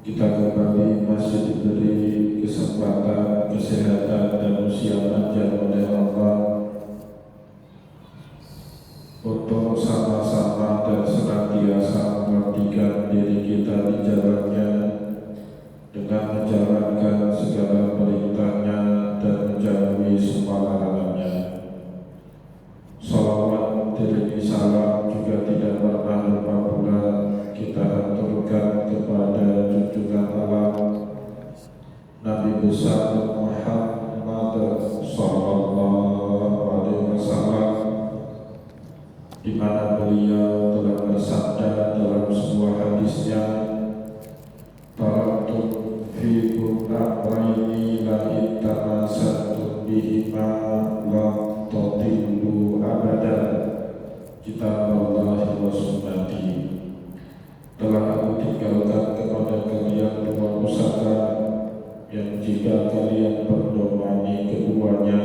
Kita kembali masih diberi kesempatan, kesehatan, dan usia panjang oleh Allah untuk sama-sama dan senantiasa mengabdikan diri kita di jalannya dengan menjalankan segala perintahnya dan menjauhi semua larangannya. Salawat diri salam juga tidak pernah lupa pula kita aturkan kepada junjungan alam Nabi besar Muhammad sallallahu alaihi wasallam, di mana beliau telah bersabda dalam sebuah hadisnya, "Taraktu fiikum amrayni la ittamasattum bihima la tadillu abadan, kitaballahi wa sunnati." Telah aku tinggalkan kepada kalian dua pusaka yang jika kalian berdomani keduanya,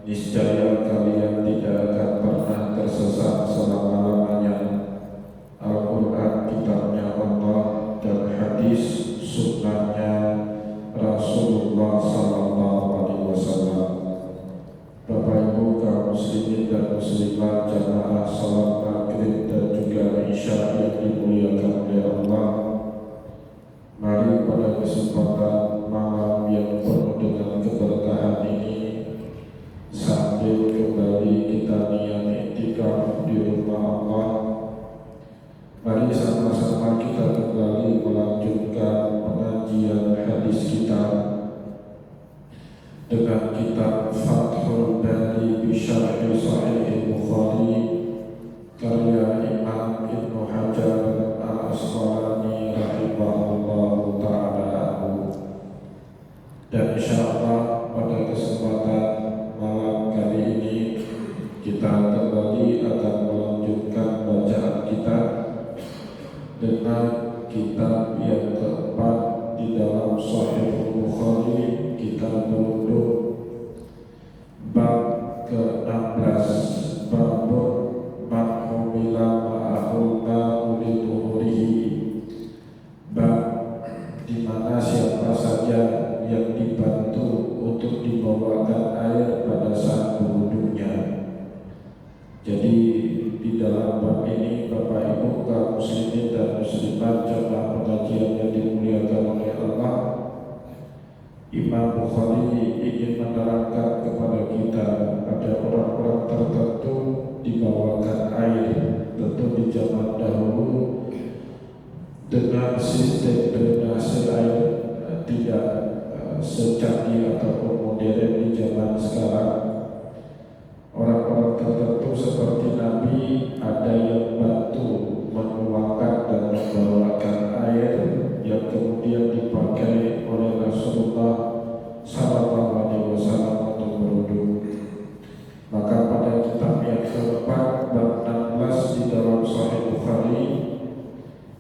niscaya kalian tidak akan pernah tersesat selama-lamanya. Al-Quran kitabnya Allah dan hadis sunnahnya Rasulullah sallallahu alaihi wasallam. Bapak Ibu kaum muslimin dan muslimat, jamaah salat maghrib dan juga isya yang dimuliakan oleh Allah, mari pada kesempatan malam yang penuh dengan keberkahan ini, sambil kembali kita niat iktikaf di rumah Allah, mari sama-sama kita kembali melanjutkan pengajian hadis kita dengan kitab Fathul Bari bi Syarh Sahih Bukhari karya Imam Ibnu Hajar Al-Asqalani rahimahullahu ta'ala. Dan insyaallah pada kesempatan malam kali ini kita kembali akan melanjutkan bacaan kita dengan kitab yang keempat di dalam Sahih Bukhari, kitab berunduk bab ke-16, bab man humila ma'ahul ma'u li tuhurihi, bab di mana siapa saja yang dibantu untuk dibawakan air pada saat berwudunya. Jadi di dalam bab ini Bapak Ibu kaum muslimin dan muslimat, jamaah pengajian yang dimuliakan oleh Allah, Imam Bukhari ingin menerangkan kepada kita ada orang-orang tertentu dibawakan air, tentu di zaman dahulu dengan sistem drainase air tidak secanggih ataupun modern di zaman sekarang. Orang-orang tertentu seperti Nabi ada yang bantu menuangkan dan membawakan air yang kemudian dipakai oleh Rasulullah sallallahu alaihi wasallam untuk berwudu. Maka pada kitab yang keempat bab 16 di dalam Sahih Bukhari,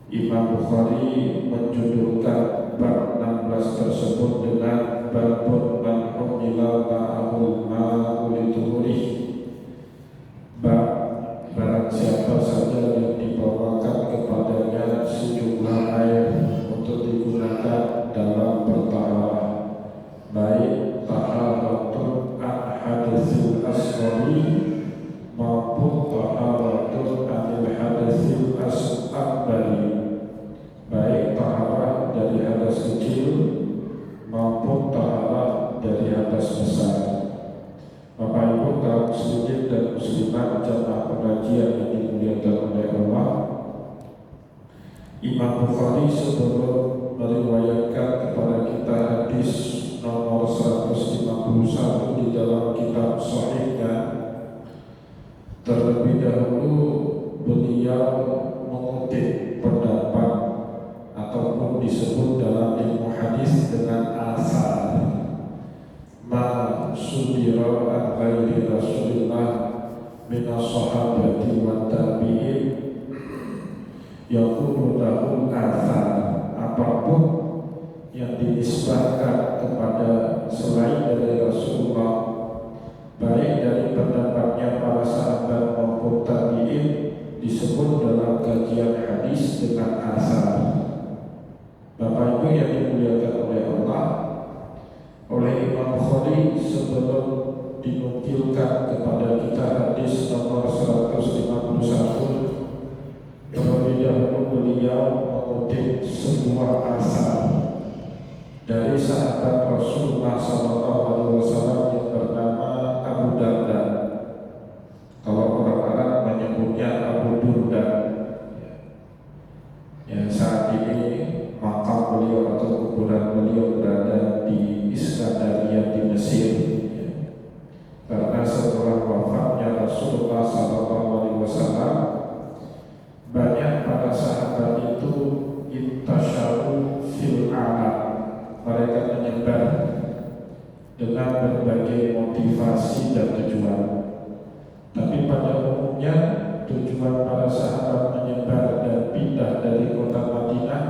Imam Bukhari menjudulkan bab 16 tersebut dengan babun man humila ma'ahul ma'u li tuhurih, bab barang siapa saja yang dibawakan kepadanya sejumlah air untuk digunakan dalam bertaharah, baik taharatun an haditsil asghari maupun taharatun anil haditsil akbari, baik taharah dari hadas kecil maupun taharah dari hadas besar. Bapak Ibu kaum muslimin dan muslimat, jamaah pengajian yang dimuliakan oleh Allah, Imam Bukhari sebelum meriwayatkan kepada kita hadis nomor 151 di dalam kitab Sahihnya, terlebih dahulu beliau mengutip pendapat ataupun disebut dalam ilmu hadis dengan asar ma sudira an ghairi Rasulillah minas sahabati wa tabi'in yaqulu lahu asar, apapun yang dinisbahkan kepada selain dari Rasulullah, baik dari pendapatnya para sahabat maupun tabi'in, disebut dalam kajian hadis dengan asar. Bapak Ibu yang dimuliakan oleh Allah, oleh Imam Bukhari sebelum dinukilkan kepada kita hadis nomor 151, terlebih dahulu beliau mengutip sebuah asar dari sahabat Rasulullah SAW yang bernama Abu Darda. Kalau orang Arab menyebutnya Abu Durda. Yang saat ini makam beliau atau kuburan beliau berada di Iskandaria di Mesir. Karena setelah wafatnya Rasulullah SAW, banyak para sahabat itu intasyaru fil alam, mereka menyebar dengan berbagai motivasi dan tujuan. Tapi pada umumnya tujuan para sahabat menyebar dan pindah dari kota Madinah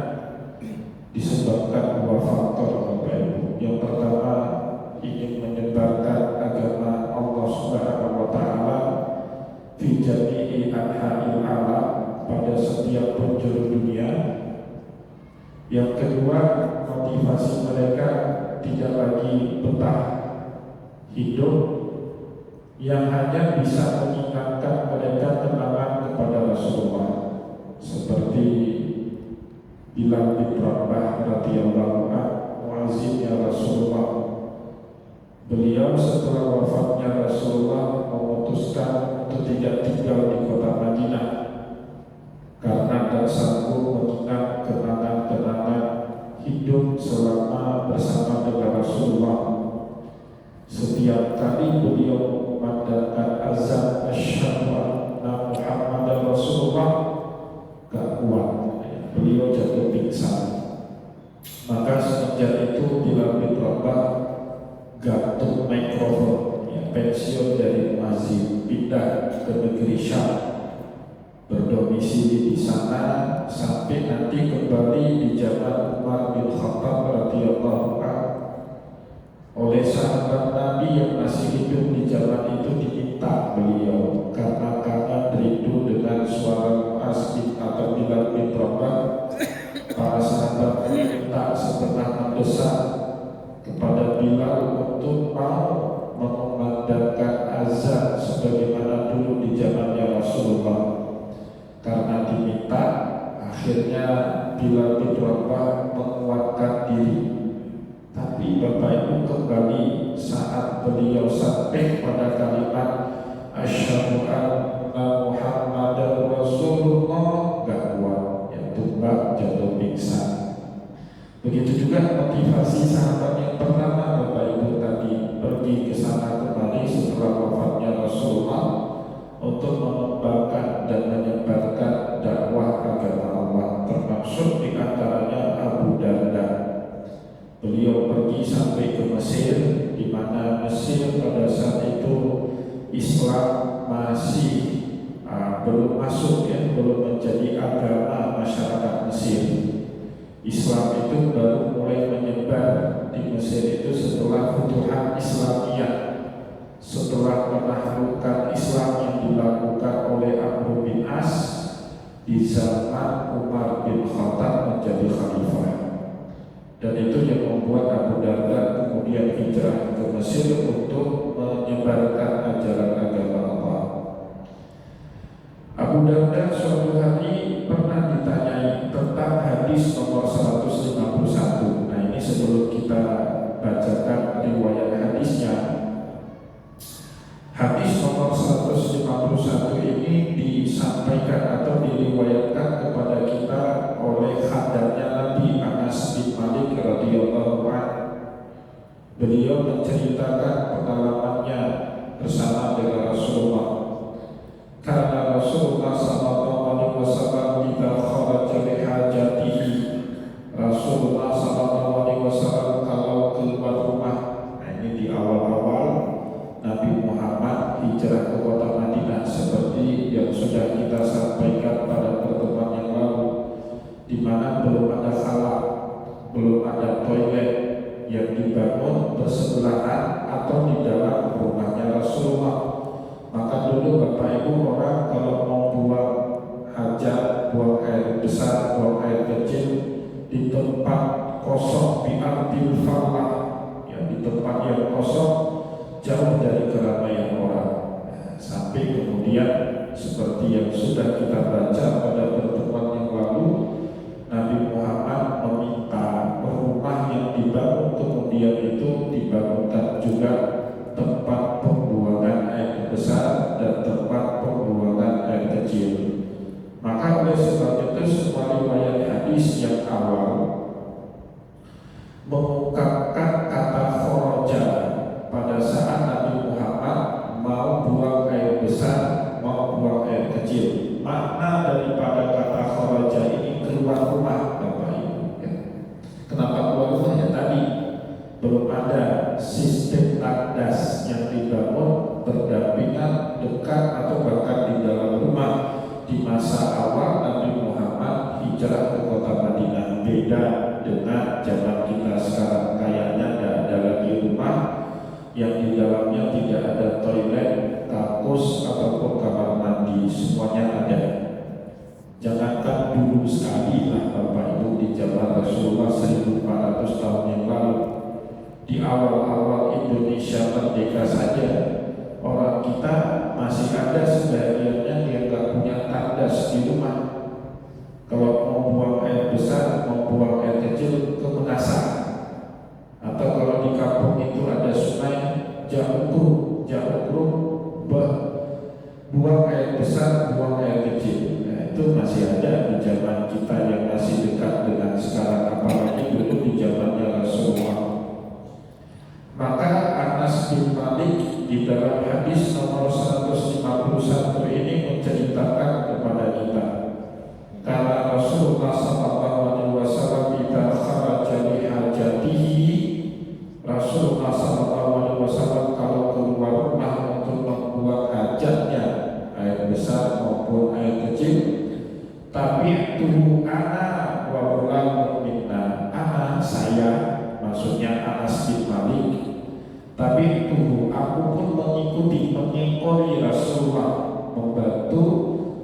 disebabkan dua faktor, Bapak Ibu. Yang pertama, ingin menyebarkan agama Allah Subhanahu wa taala fi jami'i anha'il alam, pada setiap penjuru dunia. Yang kedua, motivasi mereka tidak lagi betah hidup yang hanya bisa mengingatkan mereka kenangan kepada Rasulullah, seperti Bilal bin Rabah radhiyallahu anhu, muazzinnya Rasulullah. Beliau setelah wafatnya Rasulullah memutuskan untuk tidak tinggal di kota Madinah karena tak sanggup mengingat kenangan-kenangan hidup selama bersama dengan Rasulullah. Setiap kali beliau mengumandangkan azan asyhadu anna Muhammadar Rasulullah, gak kuat, beliau jatuh pingsan. Maka semenjak itu Bilal bin Rabah gantung mikrofon, pensiun dari muazzin, pindah ke negeri Syam, berdomisili di sana sampai nanti kembali di zaman Umar bin Khattab radhiyallahu anhu. Oleh sahabat Nabi yang masih hidup di zaman itu diminta beliau, karena kangen rindu dengan suara Muaz bin atau Bilal bin Rabah, para sahabat meminta setengah mendesak kepada Bilal untuk mau mengumandangkan azan sebagaimana dulu di zamannya Rasulullah. Karena diminta, akhirnya Bilal bin Rabah menguatkan diri. Tapi Bapak Ibu, kembali saat beliau sampai pada kalimat asyhadu anna Muhammadar Rasulullah, gak kuat, ya tumbang, jatuh pingsan. Begitu juga motivasi sahabat yang pertama, Bapak Ibu, tadi pergi ke sana kembali setelah wafatnya Rasulullah untuk mengembangkan dan menyebarkan dakwah agama Allah, termasuk di antaranya Abu Darda. Beliau pergi sampai ke Mesir, di mana Mesir pada saat itu Islam masih belum masuk, belum menjadi agama masyarakat Mesir. Islam itu baru mulai menyebar di Mesir itu setelah Futuhat Islamiyah, setelah penaklukan Islam yang dilakukan oleh Amr bin As di zaman Umar bin Khattab menjadi khalifah. Dan itu yang membuat Abu Darda kemudian hijrah ke Mesir untuk menyebarkan ajaran agama Allah. Abu Darda suatu hari pernah ditanyai tentang hadis nomor 151. Nah, ini sebelum kita bacakan riwayat hadisnya, hadis nomor 151 ini disampaikan atau diriwayatkan kepada kita oleh khadarnya Nabi Anas bin Malik radhiyallahu anhu. Beliau menceritakan pengalamannya bersama dengan Rasulullah. Karena Rasulullah sallallahu alaihi wasallam jika kharaja li hajatihi, Rasulullah sallallahu alaihi wasallam kalau keluar rumah. Nah, ini di awal-awal Nabi Muhammad hijrah ke kota Madinah, seperti yang sudah kita sampaikan pada pertemuan yang lalu, di mana belum ada khalaq, belum ada toilet yang dibangun bersebelahan atau di dalam rumahnya Rasulullah. Maka dulu Bapak Ibu, orang kalau mau buang hajat, buang air besar, buang air kecil di tempat kosong di ardil falah, ya, di tempat yang kosong jauh dari keramaian orang. Sampai kemudian seperti yang sudah kita baca pada pertemuan yang lalu, Nabi Muhammad meminta rumah yang dibangun kemudian itu dibangunkan juga tempat pembuangan air besar dan tempat pembuangan air kecil. Maka oleh sebab itu semua riwayat hadis yang awal mengungkapkan kata kharaja pada saat Nabi Muhammad mau buang air besar, mau buang air kecil. Makna daripada kata kharaja ini keluar rumah, Bapak Ibu. Kenapa keluar rumah? Ya tadi belum ada sistem tandas yang dibangun berdampingan dekat atau bahkan di dalam rumah. Di masa awal Nabi Muhammad hijrah ke kota Madinah, beda dengan zaman kita sekarang. Kayaknya tidak ada lagi rumah yang di dalamnya tidak ada toilet, kakus ataupun kamar mandi, semuanya ada. Jangankan dulu sekali lah Bapak Ibu, di zaman Rasulullah 1400 tahun yang lalu, di awal-awal Indonesia merdeka saja, orang kita masih ada sebagiannya yang gak punya tandas di rumah. Kalau mau buang air besar, mau buang air kecil ke Menasah, atau kalau di kampung itu ada sungai Jauhgrung, buang air besar, buang air kecil. Nah, itu masih ada di zaman kita yang masih dekat dengan sekarang, apalagi dulu di zamannya Rasulullah. Maka Anas bin Malik di dalam hadis nomor 151 ini menceritakan kepada kita, karena Rasulullah SAW tidak kharaja li hajatihi, Rasulullah SAW kalau keluar rumah untuk membuang hajatnya, air besar maupun air kecil, tapi tubuh anak wa ulang minna, anak saya, maksudnya Anas bin Malik, tapi tubuh aku pun mengikuti, mengikori Rasulullah, membantu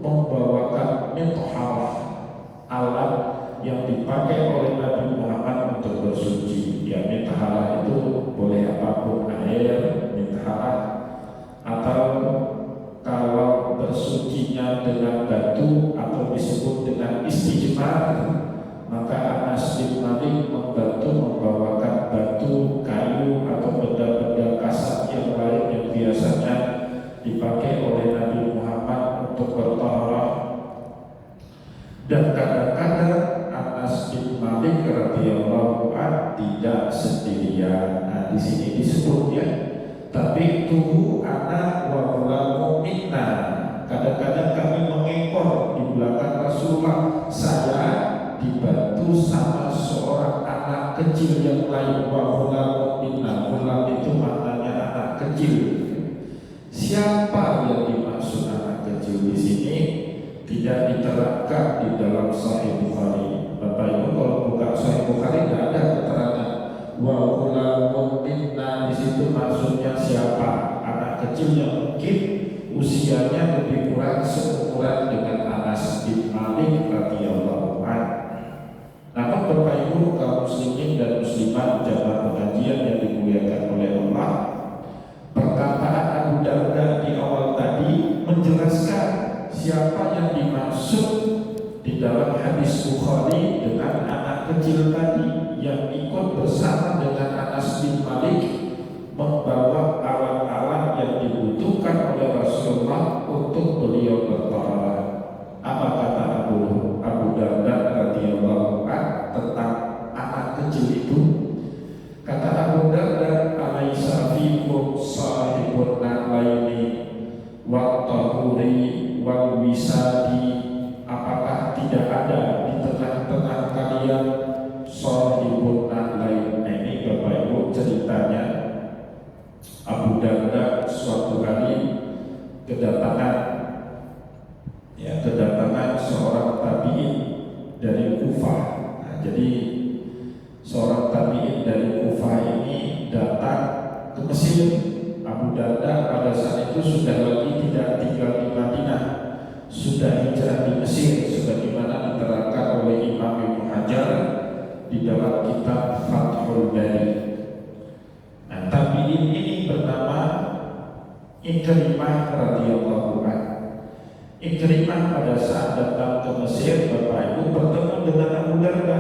membawakan mithal, alat yang dipakai oleh Nabi Muhammad untuk bersuci. Ya, mithal itu boleh apapun, air, mithal, atau kalau bersucinya dengan batu atau disebut dengan istijmar, maka Anas bin Malik membantu membawakan batu, kayu, atau benda-benda kasar yang lain yang biasanya dipakai oleh Nabi Muhammad untuk bertaharah. Dan kadang-kadang Anas bin Malik radhiyallahu anhu tidak sendirian. Nah, di sini disebut ya, tapi tubuh anak wa ulamu minna. Kadang-kadang kami mengekor di belakang Rasulullah. Saya dibantu sama seorang anak kecil yang lain, wa ulamu minna. Ulam itu maknanya anak kecil. Siapa yang dimaksud anak kecil di sini? Tidak diterangkan di dalam Sahih Bukhari. Bapak Ibu kalau buka Sahih Bukhari tidak ada keterangan wa ulamu minna. Di situ maksudnya siapa? Anak kecil yang mungkin usianya lebih kurang seumuran dengan Anas bin Malik radhiyallahu anhu. Namun Bapak Ibu kaum muslimin dan muslimat jamaah pengajian yang dimuliakan oleh Allah, perkataan Abu Darda di awal tadi menjelaskan siapa yang dimaksud di dalam hadis Bukhari dengan anak kecil tadi yang ikut bersama dengan Anas bin Malik membawa alat-alat yang dibutuhkan oleh Rasulullah untuk beliau bertaharah. Apa kata Abu Darda radhiyallahu anhu tentang anak kecil itu? Kata Abu Darda, alaisa fikum sahibun nalaini wa tahuri wal wisadi, apakah tidak ada di tengah-tengah kalian sahibun nalain? Ini Bapak Ibu ceritanya, Abu Darda suatu hari kedatangan seorang tabi'in dari Kufah. Nah, jadi seorang tabi'in dari Kufah ini datang ke Mesir. Abu Darda pada saat itu sudah lagi tidak tinggal di Madinah, sudah hijrah di Mesir, sebagaimana diterangkan oleh Imam Ibnu Hajar di dalam kitab Fathul Bari. Nah, tabi'in ini bernama Ikrimah radhiyallahu anhu. Ikrimah pada saat datang ke Mesir, Bapak Ibu bertemu dengan Abu Darda.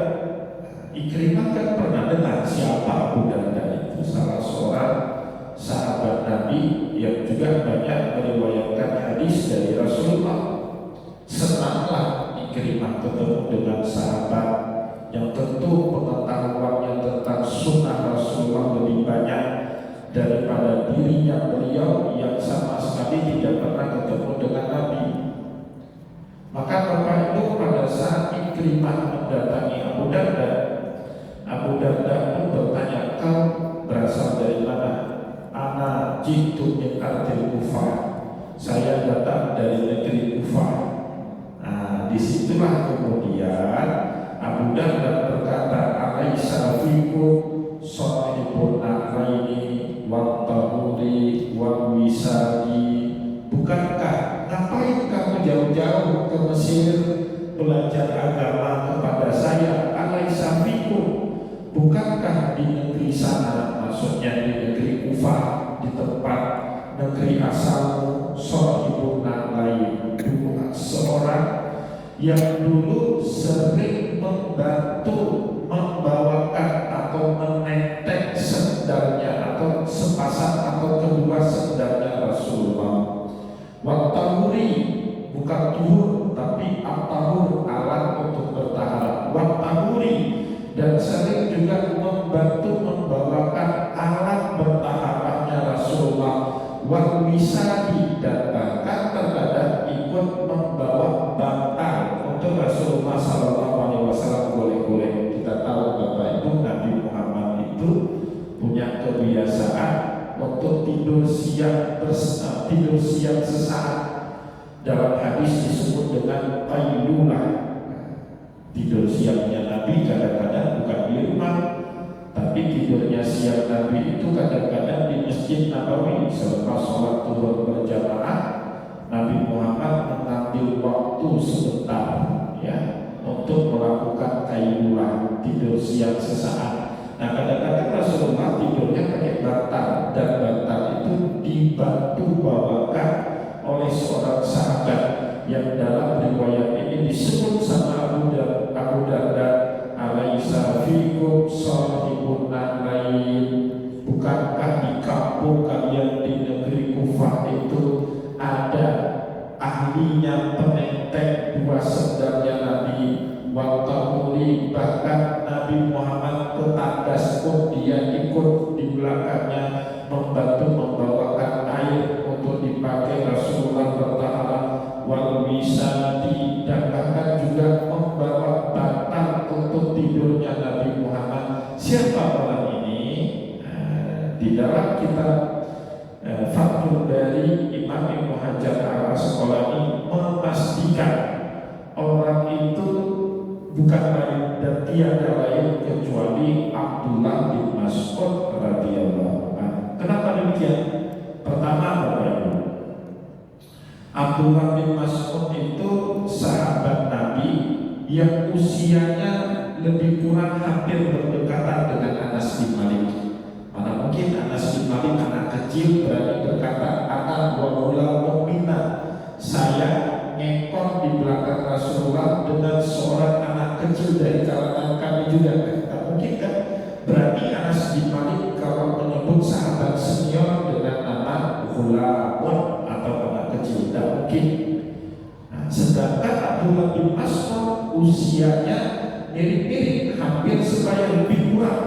Ikrimah kan pernah dengar siapa Abu Darda itu, salah seorang sahabat Nabi yang juga banyak meriwayatkan hadis dari Rasulullah. Senanglah Ikrimah ketemu dengan sahabat yang tentu pengetahuannya tentang sunnah Rasulullah lebih banyak daripada dirinya beliau yang sama sekali tidak pernah ketemu dengan Nabi. Maka Bapak Ibu pada saat Ikrimah mendatangi Abu Darda, Abu Darda pun bertanya, kau berasal dari mana? Ana jitu min ardil Kufah. Saya datang dari negeri Kufah. Nah, disitulah kemudian Abu Darda berkata, alaisa fikum sahibun na'raini wa tahuri wa wisadi. Bukankah ngapain kamu jauh-jauh ke Mesir belajar agama kepada saya? Alaisa fikum, bukankah di negeri sana, maksudnya di negeri Kufah, di tempat negeri asalmu, sahibun na'raini, seorang yang dulu sering membantu membawakan atau menetek sendalnya atau sepasang atau kedua sendalnya Rasulullah. Wattahuri, bukan tuhur tapi at-tahur, alat untuk bertahan. Wattahuri, dan sering juga membantu membawakan alat bertahannya Rasulullah. Wal wisadi, dan bahkan terkadang ikut membawa bantal untuk Rasulullah SAW. Boleh-boleh kita tahu Bapak Ibu, Nabi Muhammad itu punya kebiasaan untuk tidur siang sesaat. Dalam hadis disebut dengan qailulah. Tidur siangnya Nabi kadang-kadang bukan di rumah, tapi tidurnya siang Nabi itu kadang-kadang di Masjid Nabawi. Selepas sholat zuhur berjamaah, Nabi Muhammad mengambil waktu sebentar ya untuk melakukan qailulah, tidur siang sesaat. Nah, kadang-kadang Rasulullah tidurnya pakai bantal, dan bantal itu dibantu bawakan oleh seorang sahabat yang dalam riwayat ini disebut sama Abu Darda, alaisa fikum sahibun na'rain. Bukankah di kampung kalian di negeri Kufah itu ada ahlinya penetek dua sendalnya Nabi? Wattahuri, bahkan Nabi Muhammad ketandas pun dia ikut di belakangnya membantu membawakan air untuk dipakai Rasulullah bertahan. Wal wisadi, dan bahkan juga membawa bantal untuk tidurnya Nabi Muhammad. Siapa orang ini? Di dalam kitab Fathul Bari, Imam Ibnu Hajar al-Asqalani memastikan orang itu bukan lain dan tiada lain kecuali Abdullah bin Mas'ud radhiyallahu anhu. Kenapa demikian? Pertama, Bapak Ibu, Abdullah bin Mas'ud itu sahabat Nabi yang usianya lebih kurang hampir berdekatan dengan Anas bin Malik. Mana mungkin Anas bin Malik anak kecil berani berkata, anak wa mu'mina, saya ngekor di belakang Rasulullah dengan seorang anak kecil dari kalangan kami juga. Tak mungkin kan? Berani Anas bin Malik kalau menyebut sahabat senior dengan nama ghulamun atau anak kecil, tak mungkin. Nah, sedangkan Abdullah bin Mas'ud usianya mirip-mirip, hampir supaya lebih kurang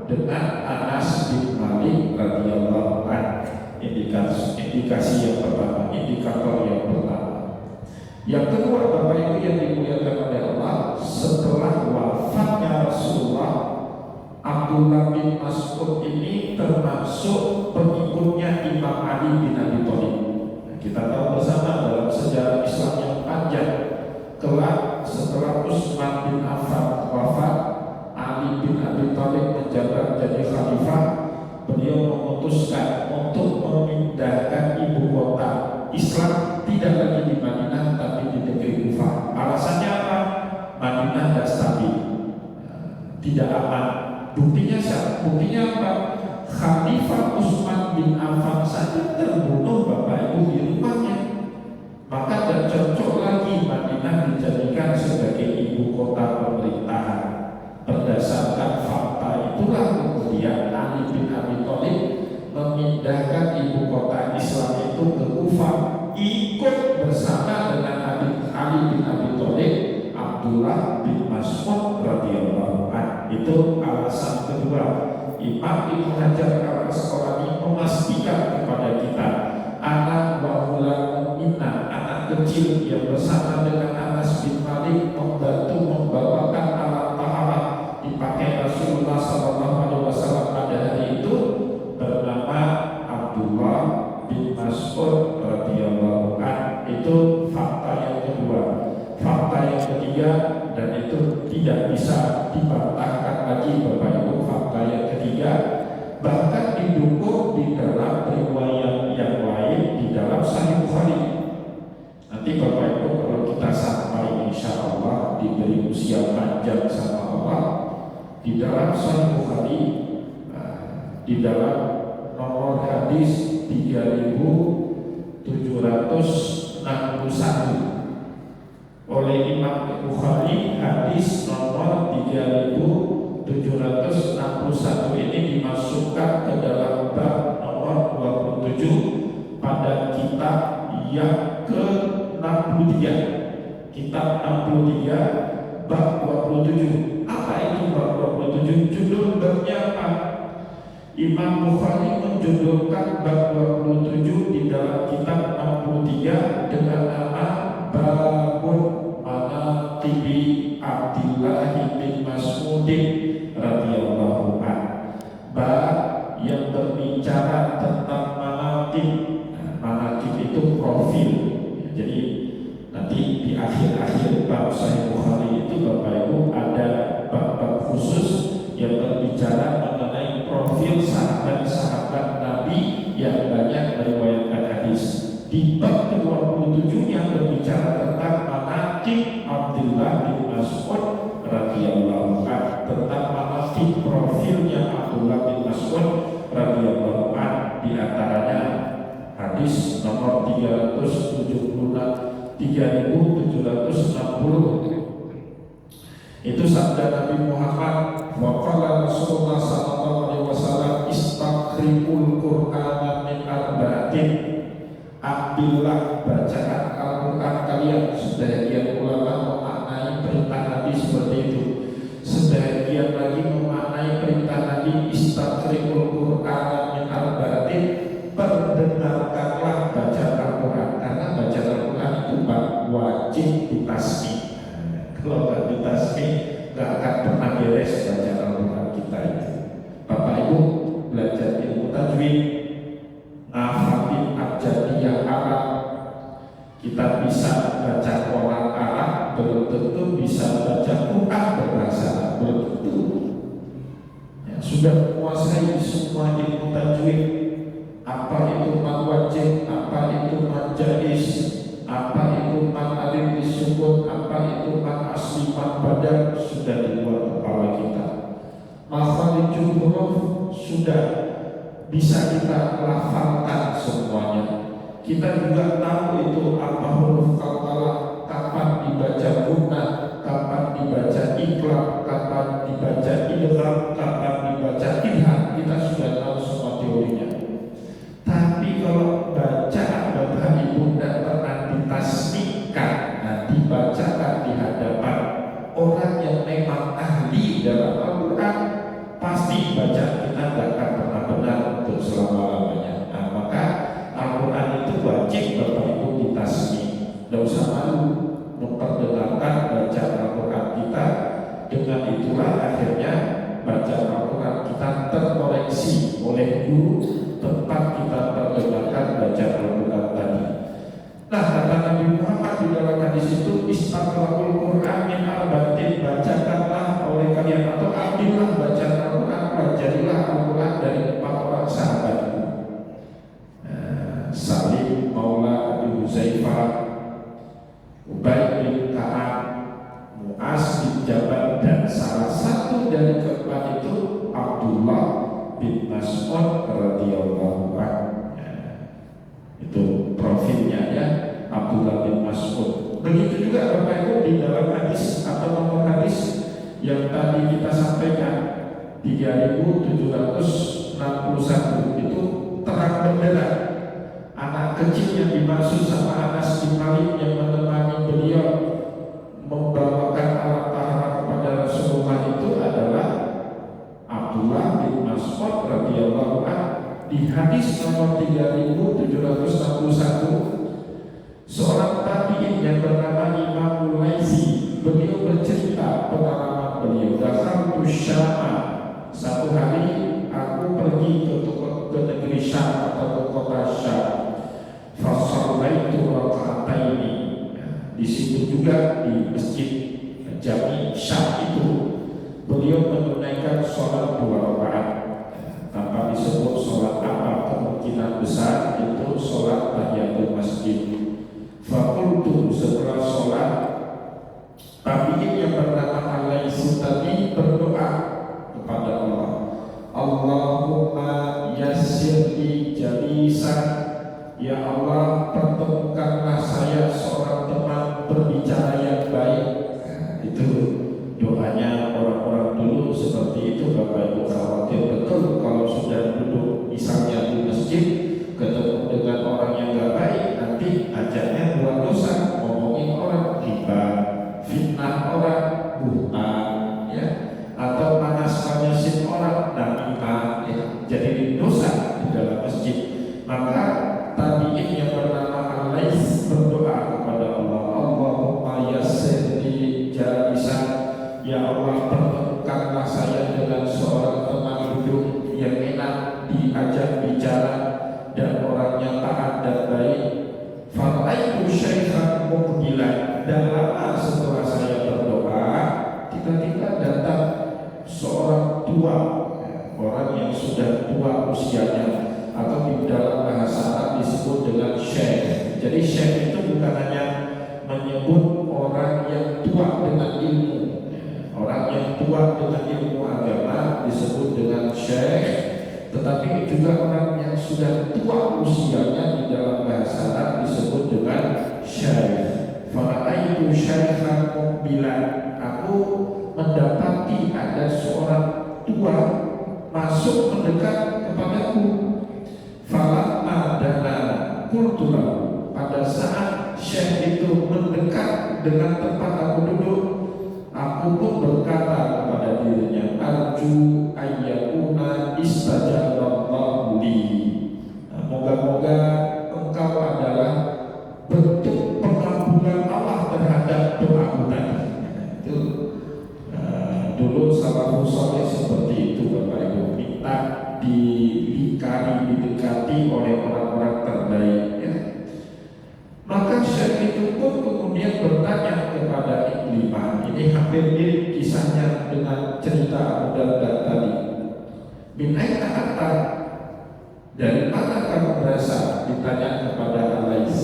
dengan Anas bin Malik radhiyallahu anhu. Indikasi yang pertama, indikator yang pertama. Yang kedua, Bapak Ibu yang dimuliakan oleh Allah, setelah wafatnya Rasulullah, Abdullah bin Mas'ud ini termasuk pengikutnya Imam Ali bin Abi Thalib. Kita tahu bersama dalam sejarah Islam yang panjang, kelak setelah Utsman bin Affan wafat, Ali bin Abi Thalib menjabat jadi khalifah. Beliau memutuskan untuk memindahkan ibu kota Islam tidak lagi di Madinah tapi di negeri Kufah. Alasannya apa? Madinah tidak stabil, tidak aman. buktinya siapa? Buktinya apa? Khalifah Utsman bin Affan saja terbunuh Bapak Ibu di rumahnya. Maka tidak cocok lagi Madinah dijadikan sebagai ibu kota pemerintahan. Berdasarkan fakta itulah kemudian Ali bin Abi Thalib memindahkan ibu kota Islam itu ke Kufah, ikut bersama dengan Ali bin Abi Thalib Abdullah bin Mas'ud radhiyallahu anhu. Itu alasan kedua. Imam Ibnu Hajar al-Asqalani memastikan kepada kita, anak wahula minna, anak kecil yang bersama dengan Anas bin Malik membantu membawakan alat taharat dipakai Rasulullah SAW pada hari itu bernama Abdullah bin Mas'ud radhiyallahu anhu. Itu fakta yang kedua. Fakta yang ketiga, dan itu tidak bisa dibantahkan lagi Bapak Ibu, fakta yang ketiga bahkan didukung di dalam riwayat yang lain di dalam Sahih Bukhari. Nanti Bapak Ibu kalau kita sampai insya Allah diberi usia panjang sama Allah, di dalam Sahih Bukhari di dalam nomor hadis 3761 oleh Imam Bukhari, hadis nomor 3761 ini dimasukkan ke dalam bab nomor 27 pada kitab yang ke-63. Kitab 63 bab 27. Apa itu bab 27? Judul babnya apa? Imam Bukhari menjudulkan bab 27 di dalam kitab 63 dengan nama Babun Manaqibi Abdillah bin Mas'udin radhiyallahu anhu. Bab yang berbicara tentang manaqib. Manaqib itu profil. Jadi nanti di akhir-akhir bab Sahih Bukhari itu Bapak Ibu ada bab-bab khusus yang berbicara mengenai profil sahabat-sahabat Nabi yang banyak meriwayatkan hadis. Di bab ke-27 yang berbicara tentang manaqib Abdullah bin Mas'ud radhiyallahu anhu, tentang manaqib profilnya Abdullah bin Mas'ud radhiyallahu anhu, di antaranya hadis nomor 3760 itu sabda Nabi Muhammad, wa qala Rasulullah sallallahu alaihi wasallam, istaqri'ul Qur'ana min arba'atin, ambillah bacaan Al-Quran kalian. Sebagian ulama memaknai perintah Nabi seperti itu, sebagian lagi memaknai perintah Nabi istaqri'ul Qur'ana min arba'atin, perdengarkanlah bacaan Al-Quran, karena bacaan Al-Quran itu wajib ditasbih. Kalau nggak ditasbih nggak akan pernah beres bacaan Al-Quran kita itu. Bapak Ibu belajar ilmu tajwid, ngafalin abjadiyah Arab, kita bisa baca Quran Arab, belum tentu bisa baca Quran berbahasa Arab, belum tentu. Ya, sudah menguasai semua ilmu tajwid, apa itu mad wajib, apa itu mad jaiz, apa itu mad alif disukun, apa itu mad asli, mad badal, sudah di luar kepala kita. Makharijul huruf sudah bisa kita lafalkan semuanya. Kita juga tahu itu apa huruf qalqalah, kapan dibaca gunnah, kapan dibaca iqlab, kapan dibaca idgham, kapan dibaca idham. Kita sudah tahu semua teorinya. Tapi kalau baca Bapak Ibu tidak pernah ditasbihkan, dibacakan di hadapan orang yang memang ahli dalam Al-Quran, pasti baca kita tidak akan pernah benar untuk selama-lamanya. Maka Al-Quran itu wajib Bapak Ibu ditasbih. Tidak usah malu memperdengarkan bacaan Al-Quran kita. Dengan itulah akhirnya bacaan Al-Quran kita terkoreksi oleh guru tempat kita perdengarkan bacaan Al-Quran tadi. Nah, kata Nabi Muhammad di dalam hadis itu, istaqra'ul Qur'an min arba'atin, bacakanlah oleh kalian atau ambillah bacaan Al-Quran, pelajarilah Al-Quran dari 4 orang sahabat. Salim Maula Abi Huzaifah, Ubay bin Ka'ab, Mu'az bin Jabal, dan salah satu dari keempat itu 3761 itu terang benderang. Anak kecil yang dimaksud sama Anas bin Malik yang menemani beliau membawakan alat tahara kepada Rasulullah itu adalah Abdullah bin Mas'ud radhiyallahu anhu. Di hadis nomor 3761, seorang tabi'in yang bernama Imam Laisi, beliau bercerita pengalaman beliau. Dakhaltu Syam, satu hari aku pergi ke negeri Syam atau ke kota Syam. Fasallaitu raka'ataini. Di situ juga di masjid Jami Syam itu beliau menunaikan sholat 2 rakaat. Tanpa disebut sholat apa, kemungkinan besar itu sholat tahiyatul masjid. Fakultu, setelah sholat, tabi'in yang bernama Al-Laisi tadi berdoa kepada Allah, Allahumma yassirli jalisan, ya Allah pertemukanlah saya seorang teman berbicara yang baik. Itu doanya orang-orang dulu seperti itu. Bapak Ibu khawatir betul kalau sudah duduk misalnya di masjid ketemu dengan orang yang gak baik, nanti ajaknya buat dosa, ngomongin orang, ghibah, fitnah orang, buhtan, ya, atau manas-manasin orang, namimah, ya, jadi dosa di dalam masjid. Maka tabi'in yang bernama Al-Lais berdoa kepada Allah, Allahumma yassirli jalisan, ya Allah pertemukanlah saya dengan seorang teman hidup yang enak diajak bicara dan orangnya taat dan baik. Faraitu syaikhan muqbilan, dan lama setelah saya berdoa, tiba-tiba datang seorang tua, orang yang sudah tua usianya, atau di dalam bahasa Arab disebut dengan syekh. Jadi syekh itu bukan hanya menyebut orang yang tua dengan ilmu. Orang yang tua dengan ilmu agama disebut dengan syekh, tetapi juga orang yang sudah tua usianya di dalam bahasa Arab disebut dengan syekh. Faraitu syaikhan muqbilan, aku mendapati ada seorang tua masuk mendekat kepadaku. Falamma dana kultura, pada saat syekh itu mendekat dengan tempat aku duduk, aku pun berkata kepada dirinya, arju ayyakuna istajaballahu li. Moga-moga engkau adalah bentuk pengampunan Allah terhadap doaku tadi. Itu dulu salafus saleh seperti itu, Bapak Ibu, minta didekati oleh orang-orang terbaik, ya. Maka syekh itu pun kemudian bertanya kepada Ikrimah. Ini hampir mirip kisahnya dengan cerita Abu Darda tadi. Min aina anta, dari mana kamu berasal? Ditanya kepada Al-Lais.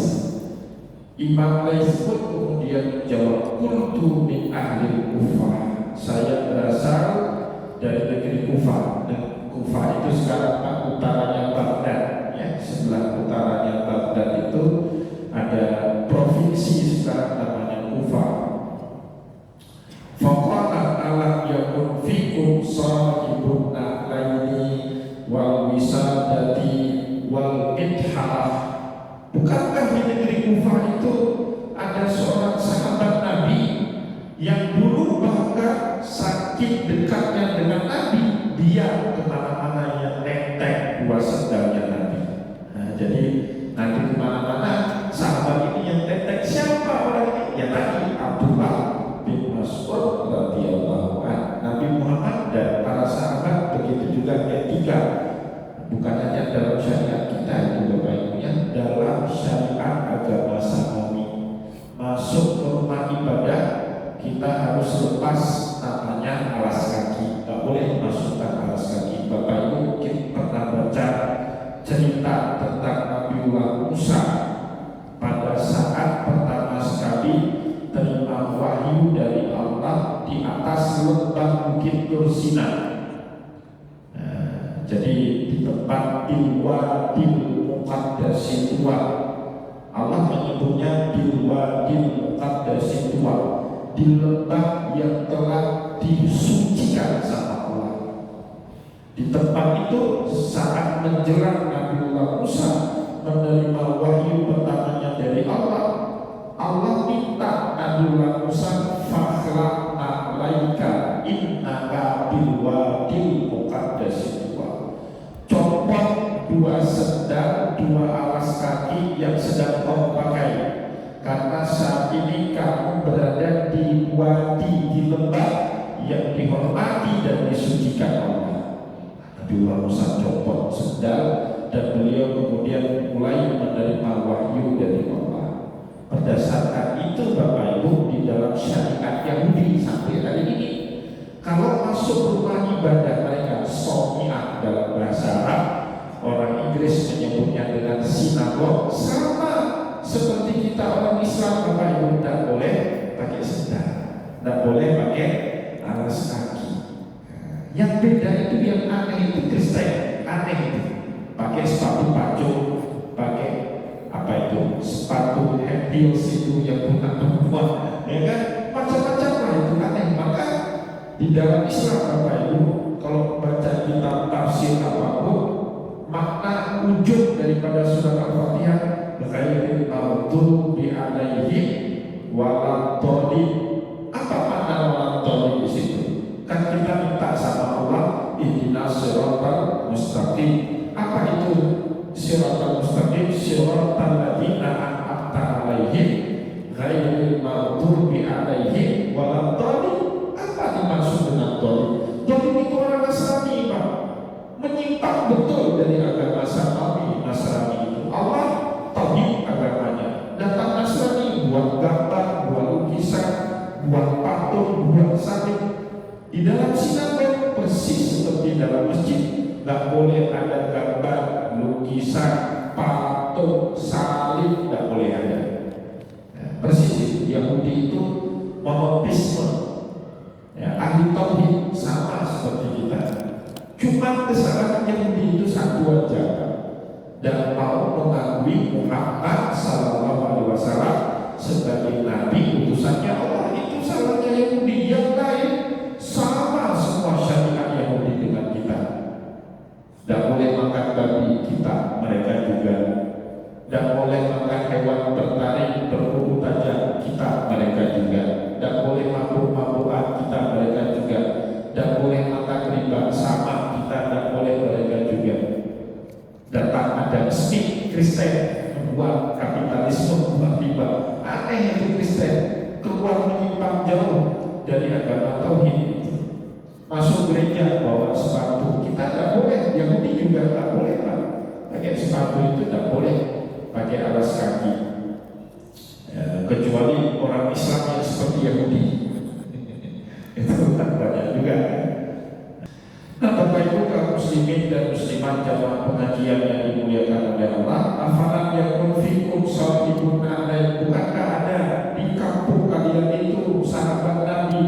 Imam Lais pun kemudian menjawab, kuntu min ahli Kufah, saya berasal dari negeri Kufah. Dan Kufah itu sekarang utaranya Baghdad, ya, sebelah utaranya Baghdad itu ada provinsi sekarang namanya Kufah. Faqala alam yakun fikum sahibun na'laini wal wisadati wal idharah. Bukankah di negeri Kufah itu ada seorang sahabat Nabi yang dulu bahkan saking dekatnya dengan Nabi, dia kemana-mana yang nenteng buah sendalnya Nabi. Nah, jadi Nabi kemana-mana, sahabat ini yang nenteng. Siapa orang ini? Ya tadi Abdullah bin Mas'ud radhiyallahu anhu. Nabi Muhammad dan para sahabat begitu juga etika, bukan hanya dalam syariat kita itu Bapak Ibu, ya, dalam syariat agama samawi. Masuk ke rumah ibadah kita harus lepas namanya alas kaki, tak boleh masukkan alas kaki. Bapak Ibu mungkin pernah baca cerita tentang Nabiullah Musa pada saat pertama sekali terima wahyu dari Allah di atas lembah Bukit Tur Sina. Jadi di tempat Wadil Muqaddasi Tuwa, Allah menyebutnya Wadil Muqaddasi Tuwa, di lembah yang telah disucikan sama Allah. Di tempat itu saat menjelang Nabiullah Musa menerima wahyu pertamanya dari Allah, Allah minta Nabiullah Musa fakhla'na laika innaka bilwadil muqaddasi tuwa. Copot dua sendal, dua alas kaki yang sedang kau pakai, karena saat ini kamu berada di wadi, di lembah yang dihormati dan disucikan Allah. Nabiullah Musa copot sendal dan beliau kemudian mulai menerima wahyu dari Allah. Berdasarkan itu Bapak Ibu, di dalam syariat Yahudi sampai hari ini, kalau masuk rumah ibadah mereka, somi'ah dalam bahasa Arab, orang Inggris menyebutnya dengan sinagog, sama seperti kita orang Islam. Bapak Ibu tidak boleh pakai sendal, tidak boleh pakai alas kaki. Yang beda itu, yang aneh itu Kristen, aneh itu pakai sepatu pacul, pakai apa itu, sepatu high heels itu yang bukan perempuan, ya kan, macam-macam lah itu aneh. Maka di dalam Islam Bapak Ibu, kalau baca kitab tafsir apapun, makna ujung daripada surat Al-Fatihah ghairil maghdubi alaihim waladhdallin. Apa makna waladhdallin di situ? Kan kita minta sama Allah ihdinas siratal mustaqim. Apa itu siratal mustaqim? Siratal ladzina an'amta alaihim ghairil maghdubi alaihim waladhdallin. Apa dimaksud dengan dhalim? Dhalim itu orang Nasrani, Pak. Menyimpang betul dari agama Samawi. Nasrani itu Allah tauhid agamanya. Datang Nasrani buat gambar, buat lukisan, buat patung, buat salib. Di dalam sinagog persis seperti dalam masjid, nggak boleh ada gambar, lukisan, patung, salib, nggak boleh ada. Persis Yahudi itu monoteisme, ya, ahli tauhid, sama seperti kita. Cuma kesalahan Yahudi itu satu aja, dan mau mengakui Muhammad Sallallahu Alaihi Wasallam sebagai Nabi utusannya Allah. Itu salahnya Yahudi. Yang lain sama semua syariat Yahudi dengan kita. Tidak boleh makan babi kita, mereka juga. Tidak boleh makan hewan bertaring berbulu tajam kita, mereka juga. Tidak boleh mabuk-mabukan kita, mereka juga. Tidak boleh makan riba sama kita, tidak boleh, mereka juga. Datang Adam Smith, Kristen, membuat kapitalisme, membuat riba. Aneh itu Kristen, keluar menyimpang jauh dari agama tauhid. Masuk gereja bawa sepatu, kita tidak boleh. Yahudi juga tidak boleh, Pak. Pakai sepatu itu tidak boleh, pakai alas kaki, ya, kecuali orang Islam yang seperti Yahudi. Itu kan banyak juga. Nah Bapak Ibu kaum muslimin dan muslimat jamaah pengajian yang dimuliakan oleh Allah, afalan yakun fikum shahibun alaih. Bukankah ada di kampung kalian itu sahabat Nabi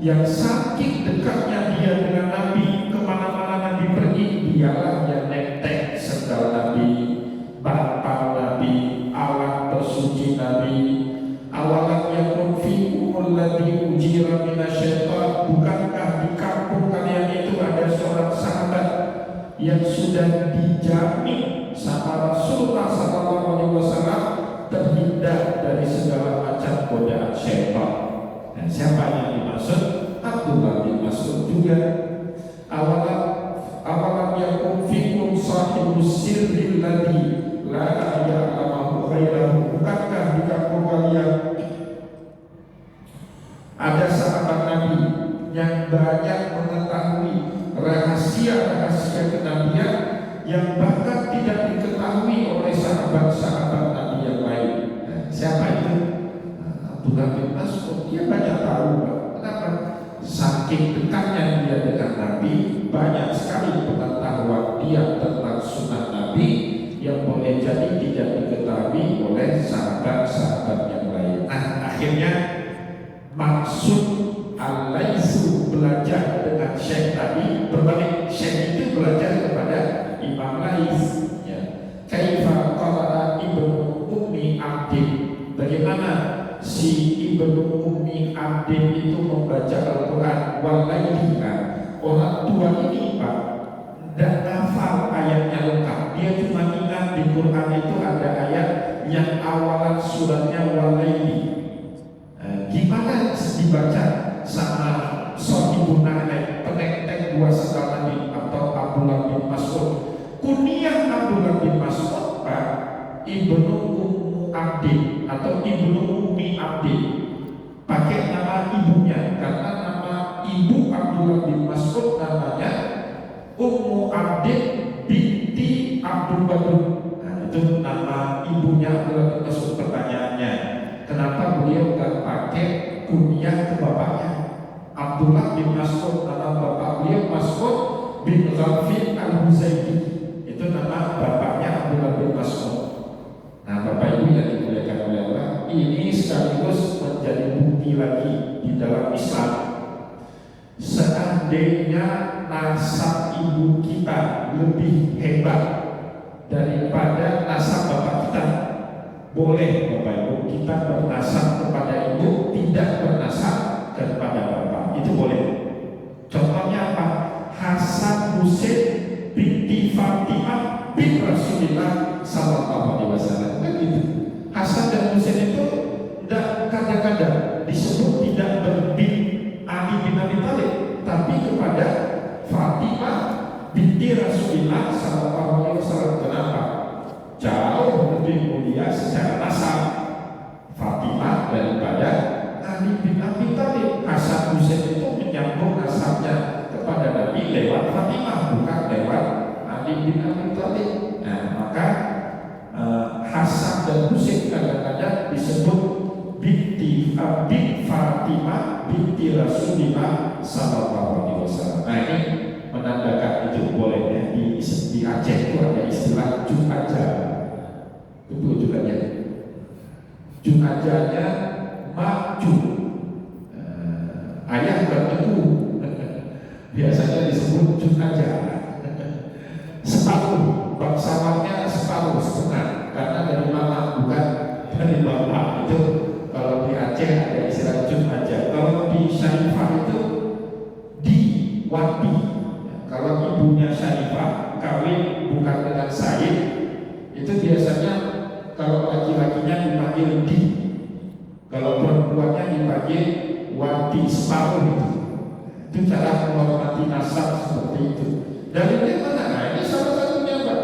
yang saking dekatnya dia dengan Nabi, kemana-mana Nabi pergi, dialah yang netek sendal Nabi, bantal Nabi, alat bersuci Nabi. Awalan yakun fikumul ladzi ujira minasyaitan. Bukankah di kampung kalian itu ada seorang sahabat yang sudah dijamin sama Rasulullah SAW terhindar dari segala macam godaan syaitan. Dan siapa yang dimaksud? Abdullah bin Mas'ud juga. Awalam yakun fikum sahibus sirril ladzi la ya'lamu khairahu. Bukankah di kampung kalian ada sahabat Nabi yang banyak mengetahui rahasia-rahasia kenabian yang bahkan tidak diketahui oleh sahabat-sahabat Nabi yang lain? Siapa itu? Abdullah bin Mas'ud. Dia banyak tahu, Pak. Kenapa? Saking dekatnya dia dengan Nabi, banyak sekali pengetahuan dia tentang sunnah Nabi yang boleh jadi tidak diketahui oleh sahabat-sahabat yang lain. Nah, akhirnya maksud Al-Laitsu belajar dengan Syekh tadi berbalik. Syekh itu belajar kepada Imam Laits, ya. Kaifa qala Ibnu Ummi Abdin. Bagaimana si Ibnu Ummi Abdin itu membaca Al-Quran. Walaihina, orang tua ini, Pak, Quran itu ada ayat yang awalan suratnya walaili. Gimana dibaca sama Sohibuna penektek dua sahabat Nabi atau Abdullah bin Mas'ud. Kunyah Abdullah bin Mas'ud Pak Ibnu Ummu Abdi atau Ibnu Ummi Abdi, pakai nama ibunya karena nama ibu Abdullah bin Mas'ud namanya Ummu Abdi binti Abdul Badr. Nah, itu nama ibunya Abdullah bin Mas'ud. Pertanyaannya, kenapa beliau nggak pakai kunyah ke bapaknya? Abdullah bin Mas'ud, nama bapak beliau Mas'ud bin Ghafir al-Huzaili, itu nama bapaknya Abdullah bin Mas'ud. Nah, Bapak Ibu yang dimuliakan oleh Allah, ini sekaligus menjadi bukti lagi di dalam Islam. Seandainya nasab ibu kita lebih hebat daripada nasab bapak kita, boleh Bapak Ibu kita bernasab kepada ibu, tidak bernasab kepada bapak, itu boleh. Contohnya apa? Hasan Husain binti Fatimah bin Rasulullah Sallallahu Alaihi Wasallam. Begitu. Hasan dan Husain itu kadang-kadang disebut tidak berbin Ali bin Abi Thalib, tapi kepada Fatimah binti Rasulullah Sallallahu Alaihi Wasallam. Kenapa? Jauh lebih mulia secara nasab Fatimah daripada Ali bin Abi Thalib. Hasan Husain itu menyambung nasabnya kepada Nabi lewat Fatimah, bukan lewat Ali bin Abi Thalib. Nah, maka Hasan dan Husain kadang-kadang disebut binti Fatimah binti Rasulullah Sallallahu Alaihi Wasallam. Nah, ini menandakan itu boleh ya. Di Aceh itu ada istilah Jumaja. Itu juga ya. Jumajanya maju. Ayah berteku. Biasanya disebut Jumaja. Separuh, bangsawannya separuh setengah, karena dari mama bukan dari bapak. Itu kalau di Aceh ada istilah Jumaja. Kalau di Syarifah itu di Wati. Kalau ibunya Syarifah kawin bukan dengan Said, itu biasanya kalau laki-lakinya dipanggil Di, kalau perempuannya dipanggil Wati, separuh itu. Itu cara menghormati nasab seperti itu. Dari mana? Nah, ini salah satunya Pak.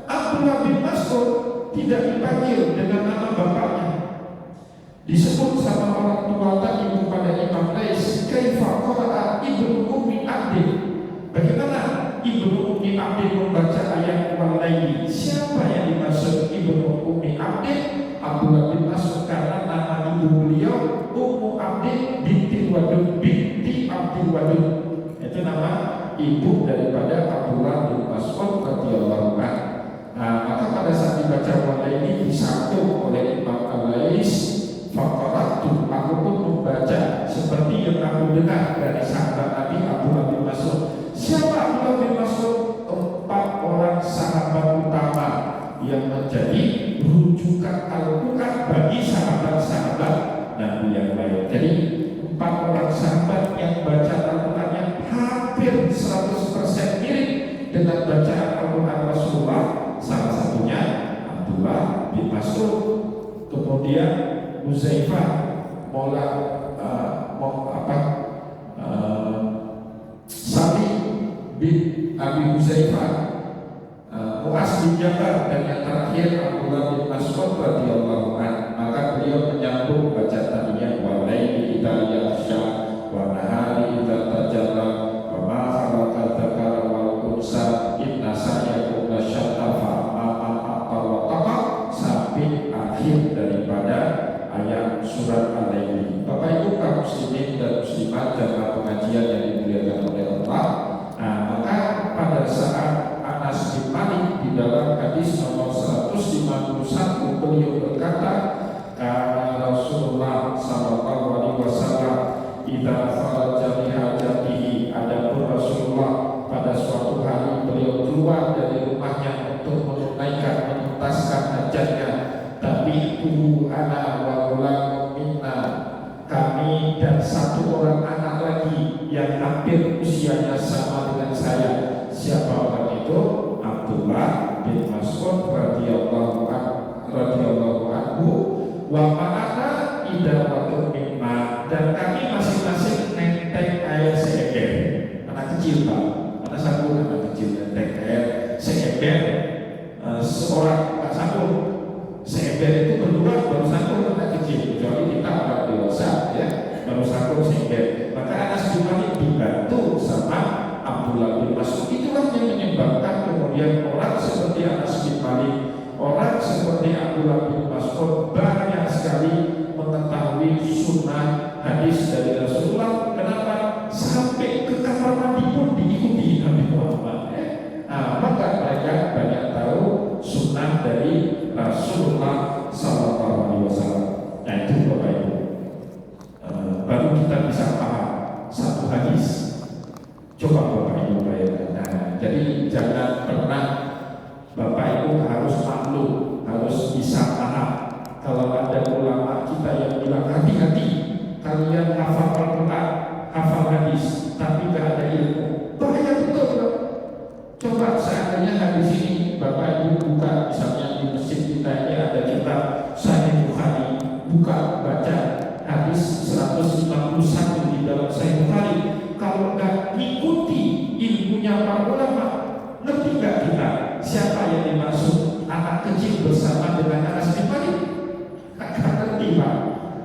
Abdullah bin Mas'ud tidak dipanggil dengan nama bapaknya. Disebut sama orang tua tadi kepada Imam Lais, kaifa qara'a Ibnu Ummi Abdi. Bagaimana Ibnu Ummi Abdi membaca ayat walaili? Siapa yang dimaksud Ibnu Ummi Abdi? Abdullah bin Mas'ud, karena nama ibu beliau Ummu Abdi binti Wadud binti Abdul Wadud. Itu nama ibu daripada Abdullah bin Mas'ud radhiyallahu anhu. Nah, maka pada saat dibaca walaili disambung oleh Imam Al-Lais, faqaratu, aku pun membaca seperti yang aku dengar dari sahabat Nabi Abdullah bin Mas'ud. Siapa Abdullah bin Mas'ud? 4 orang sahabat utama yang menjadi rujukan Al-Quran bagi sahabat-sahabat Nabi yang lain. Jadi 4 orang sahabat yang baca Al-Qurannya hampir 100% mirip dengan bacaan Al-Quran Rasulullah. Salah satunya Abdullah bin Mas'ud, kemudian Huzaifah Maula Sami bin Abi Huzaifah, Mu'az bin Jabal, dan yang terakhir Abdullah bin Mas'ud radhiyallahu anhu. Maka beliau menyambung bacaan tadinya walaili idza yaghsha wa nahari idza tajalla wa ma khalaqa dzakara wal unsa inna sa'yakum lasyatta fa sampai akhir daripada ayat surat Al-Lail. Bapak Ibu kaum muslimin dan muslimat jamaah pengajian yang dimuliakan oleh Allah. Nah, maka pada saat Anas bin Malik di dalam hadis nomor 151 beliau berkata, karena Rasulullah wa ma'ana idawatun mimma, dan kami masing-masing nenteng air seember. Anak kecil Pak, anak satu anak kecil nenteng air seember. Seorang Pak satu seember itu berdua baru satu anak kecil, kecuali kita orang dewasa ya baru satu seember. Maka Anas bin Malik dibantu sama Abdullah bin Mas'ud. Itulah yang menyebabkan kemudian orang seperti Anas bin Malik, orang seperti Abdullah bin Mas'ud banyak sekali mengetahui sunnah hadis dari Rasulullah. Kenapa? Sampai ke kamar mandi pun diikuti Nabi Muhammad. Maka mereka banyak tahu sunnah dari Rasulullah Sallallahu Alaihi Wasallam. Nah itu Bapak Ibu, baru kita bisa paham satu hadis. Coba Bapak Ibu bayangkan. Nah, jadi jangan pernah Bapak Ibu harus maklum, harus bisa paham. Kalau ada ulama kita yang bilang hati-hati, kalian hafal Al-Quran, hafal hadis, tapi gak ada ilmu, bahaya betul. Coba seandainya hadis ini Bapak Ibu buka, misalnya di masjid kita ini ada kitab Sahih Bukhari, buka baca hadis 151 di dalam Sahih Bukhari. Kalau nggak ngikuti ilmunya para ulama, ngerti nggak kita siapa yang dimaksud anak kecil bersama dengan Anas bin Malik? Nggak ngerti Pak.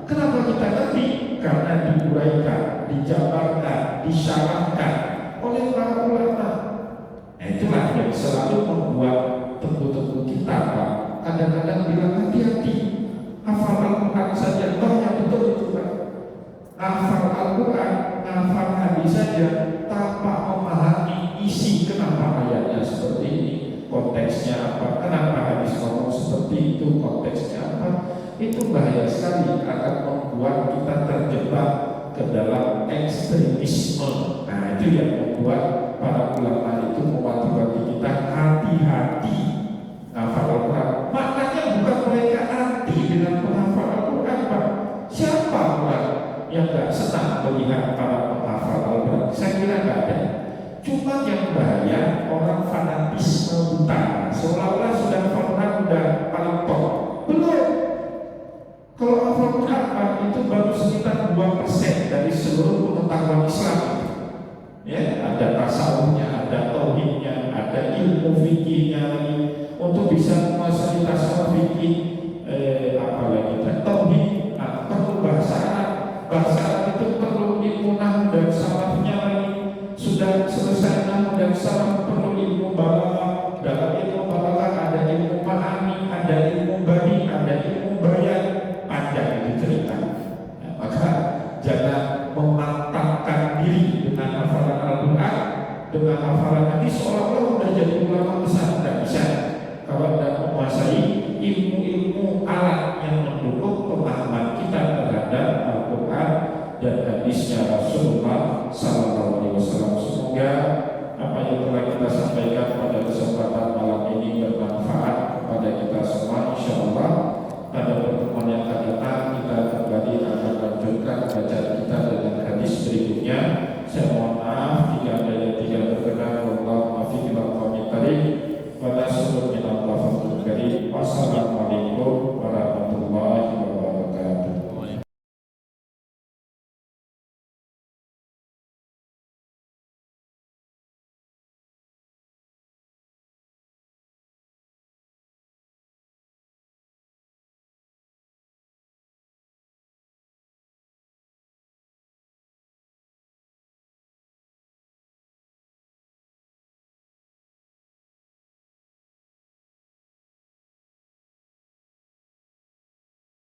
Kenapa kita ngerti? Karena diuraikan, dijabarkan, disyarahkan oleh para ulama. Itulah yang selalu membuat tengku-tengku kita Pak kadang-kadang bilang hati-hati, hafal Al-Quran saja banyak betul itu Pak. Hafal Al-Quran, hafal hadis saja tanpa memahami isi kenapa ayatnya seperti ini, konteksnya apa, kenapa hadis ngomong seperti itu, konteksnya apa. Itu bahaya sekali, akan membuat kita terjebak ke dalam ekstremisme. Nah itu yang membuat para ulama itu mewanti-wanti kita hati-hati hafal Al-Quran. Maknanya bukan mereka anti dengan menghafal Al-Quran Pak. Siapa orang yang gak senang melihat para penghafal Al-Quran? Saya kira gak ada. Cuma yang bahaya orang fanatisme buta, seolah-olah sudah Al-Quran udah paling top. Belum. Kalau Al-Quran itu baru sekitar 2% dari seluruh pengetahuan Islam. Ya, ada tasawufnya, ada tauhidnya, ada ilmu fikihnya lagi. Untuk bisa